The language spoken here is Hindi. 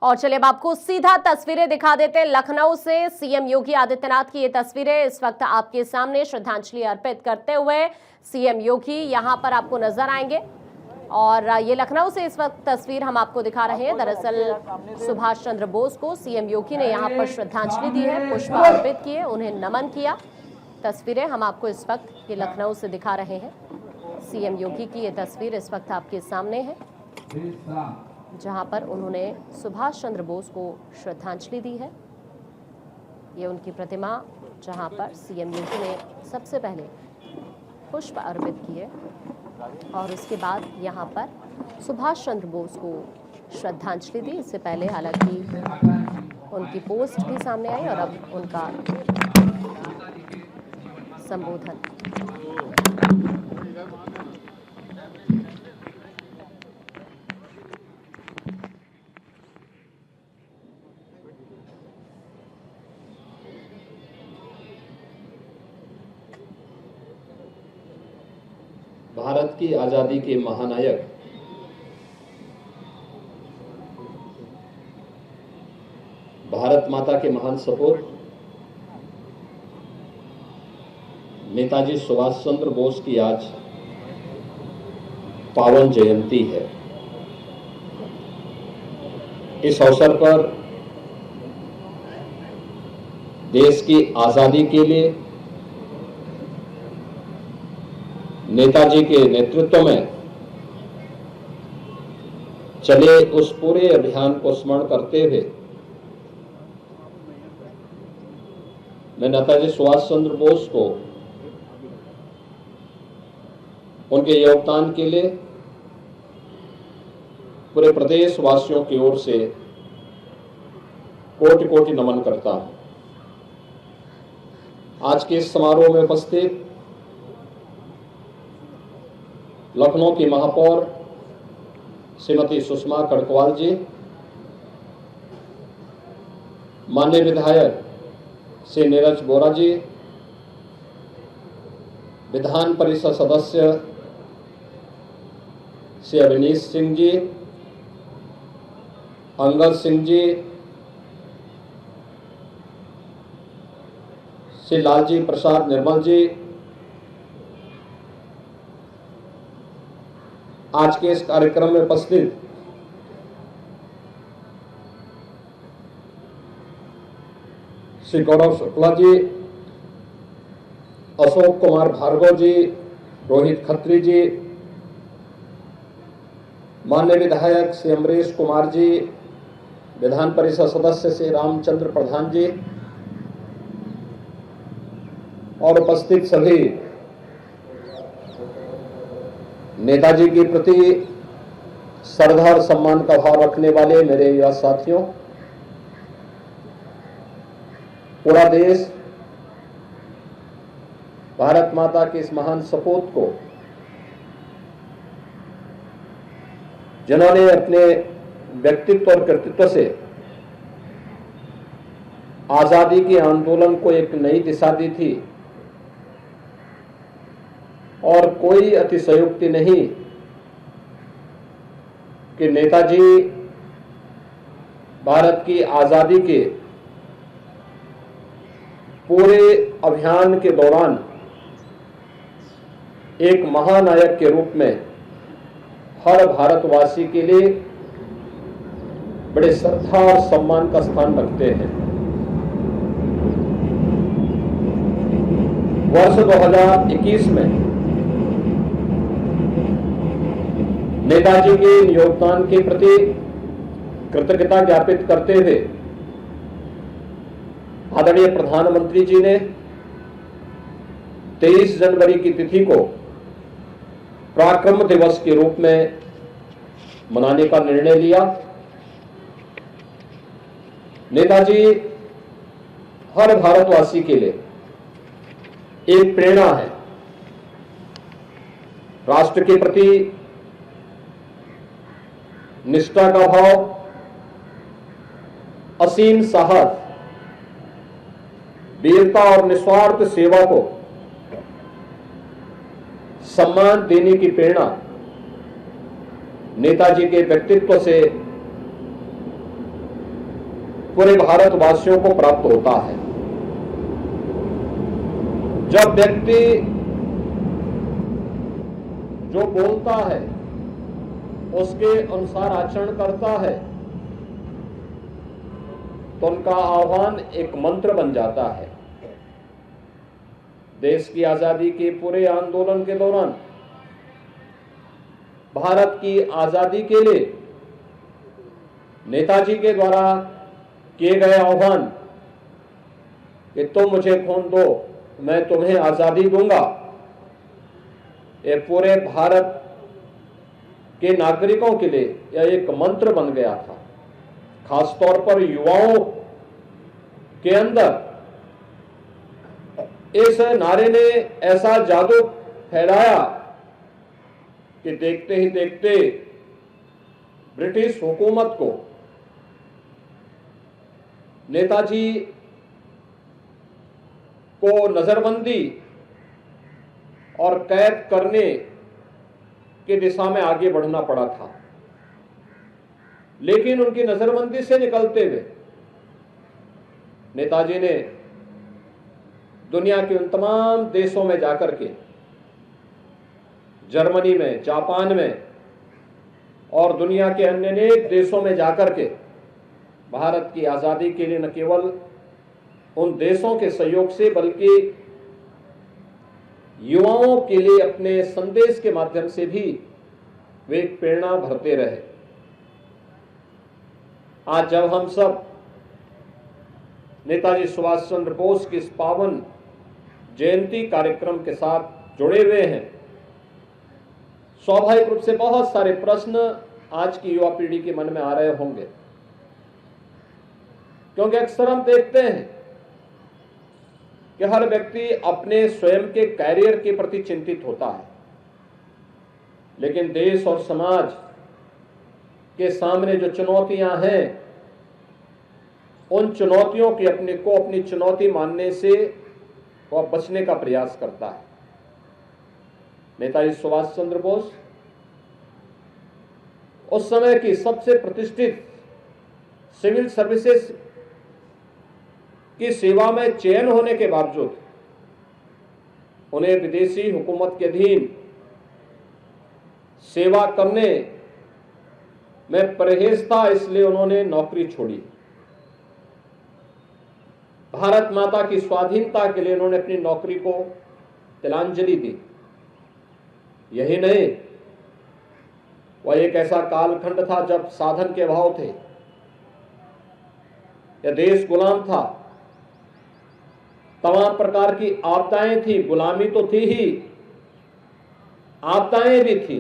और चलिए अब आपको सीधा तस्वीरें दिखा देते हैं लखनऊ से। सीएम योगी आदित्यनाथ की ये तस्वीरें इस वक्त आपके सामने श्रद्धांजलि अर्पित करते हुए सीएम योगी यहां पर आपको नजर आएंगे। और ये लखनऊ से इस वक्त तस्वीर हम आपको दिखा रहे हैं। दरअसल सुभाष चंद्र बोस को सीएम योगी ने यहां पर श्रद्धांजलि दी है, पुष्प अर्पित किए, उन्हें नमन किया। तस्वीरें हम आपको इस वक्त ये लखनऊ से दिखा रहे हैं। सीएम योगी की ये तस्वीर इस वक्त आपके सामने है, जहां पर उन्होंने सुभाष चंद्र बोस को श्रद्धांजलि दी है। ये उनकी प्रतिमा, जहां पर सीएम योगी ने सबसे पहले पुष्प अर्पित किए और उसके बाद यहां पर सुभाष चंद्र बोस को श्रद्धांजलि दी। इससे पहले हालांकि उनकी पोस्ट भी सामने आई और अब उनका संबोधन। भारत की आजादी के महानायक भारत माता के महान सपूत नेताजी सुभाष चंद्र बोस की आज पावन जयंती है। इस अवसर पर देश की आजादी के लिए नेताजी के नेतृत्व में चले उस पूरे अभियान को स्मरण करते हुए मैं नेताजी सुभाष चंद्र बोस को उनके योगदान के लिए पूरे प्रदेश वासियों की ओर से कोटि कोटि नमन करता हूं। आज के इस समारोह में उपस्थित लखनऊ की महापौर श्रीमती सुषमा कड़कवाल जी, माननीय विधायक श्री नीरज बोरा जी, विधान परिषद सदस्य श्री अवनीश सिंह जी, अंगद सिंह जी, श्री लालजी प्रसाद निर्मल जी, आज के इस कार्यक्रम में उपस्थित श्री गौरव शुक्ला जी, अशोक कुमार भार्गव जी, रोहित खत्री जी, माननीय विधायक श्री अमरीश कुमार जी, विधान परिषद सदस्य श्री रामचंद्र प्रधान जी और उपस्थित सभी नेताजी के प्रति श्रद्धा और सम्मान का भाव रखने वाले मेरे युवा साथियों, पूरा देश भारत माता के इस महान सपूत को, जिन्होंने अपने व्यक्तित्व और कृतित्व से आजादी के आंदोलन को एक नई दिशा दी थी, और कोई अतिशयोक्ति नहीं कि नेताजी भारत की आजादी के पूरे अभियान के दौरान एक महानायक के रूप में हर भारतवासी के लिए बड़े श्रद्धा और सम्मान का स्थान रखते हैं। वर्ष 2021 में नेताजी के योगदान के प्रति कृतज्ञता ज्ञापित करते हुए आदरणीय प्रधानमंत्री जी ने 23 जनवरी की तिथि को पराक्रम दिवस के रूप में मनाने का निर्णय लिया। नेताजी हर भारतवासी के लिए एक प्रेरणा है। राष्ट्र के प्रति निष्ठा का भाव, असीम साहस, वीरता और निस्वार्थ सेवा को सम्मान देने की प्रेरणा नेताजी के व्यक्तित्व से पूरे भारतवासियों को प्राप्त होता है। जब व्यक्ति जो बोलता है उसके अनुसार आचरण करता है तो उनका आह्वान एक मंत्र बन जाता है। देश की आजादी के पूरे आंदोलन के दौरान भारत की आजादी के लिए नेताजी के द्वारा किए गए आह्वान कि तुम मुझे खून दो, मैं तुम्हें आजादी दूंगा, ये पूरे भारत के नागरिकों के लिए यह एक मंत्र बन गया था। खासतौर पर युवाओं के अंदर इस नारे ने ऐसा जादू फैलाया कि देखते ही देखते ब्रिटिश हुकूमत को नेताजी को नजरबंदी और कैद करने की दिशा में आगे बढ़ना पड़ा था। लेकिन उनकी नजरबंदी से निकलते हुए नेताजी ने दुनिया के उन तमाम देशों में जाकर के, जर्मनी में, जापान में और दुनिया के अन्य अनेक देशों में जाकर के भारत की आजादी के लिए न केवल उन देशों के सहयोग से बल्कि युवाओं के लिए अपने संदेश के माध्यम से भी वे एक प्रेरणा भरते रहे। आज जब हम सब नेताजी सुभाष चंद्र बोस की इस पावन जयंती कार्यक्रम के साथ जुड़े हुए हैं, स्वाभाविक रूप से बहुत सारे प्रश्न आज की युवा पीढ़ी के मन में आ रहे होंगे, क्योंकि अक्सर हम देखते हैं कि हर व्यक्ति अपने स्वयं के कैरियर के प्रति चिंतित होता है, लेकिन देश और समाज के सामने जो चुनौतियां हैं, उन चुनौतियों की अपनी चुनौती मानने से वह बचने का प्रयास करता है। नेताजी सुभाष चंद्र बोस उस समय की सबसे प्रतिष्ठित सिविल सर्विसेज की सेवा में चयन होने के बावजूद उन्हें विदेशी हुकूमत के अधीन सेवा करने में परहेज था, इसलिए उन्होंने नौकरी छोड़ी। भारत माता की स्वाधीनता के लिए उन्होंने अपनी नौकरी को तिलांजलि दी। यही नहीं, वह एक ऐसा कालखंड था जब साधन के अभाव थे, यह देश गुलाम था, तमाम प्रकार की आपदाएं थी, गुलामी तो थी ही, आपदाएं भी थी।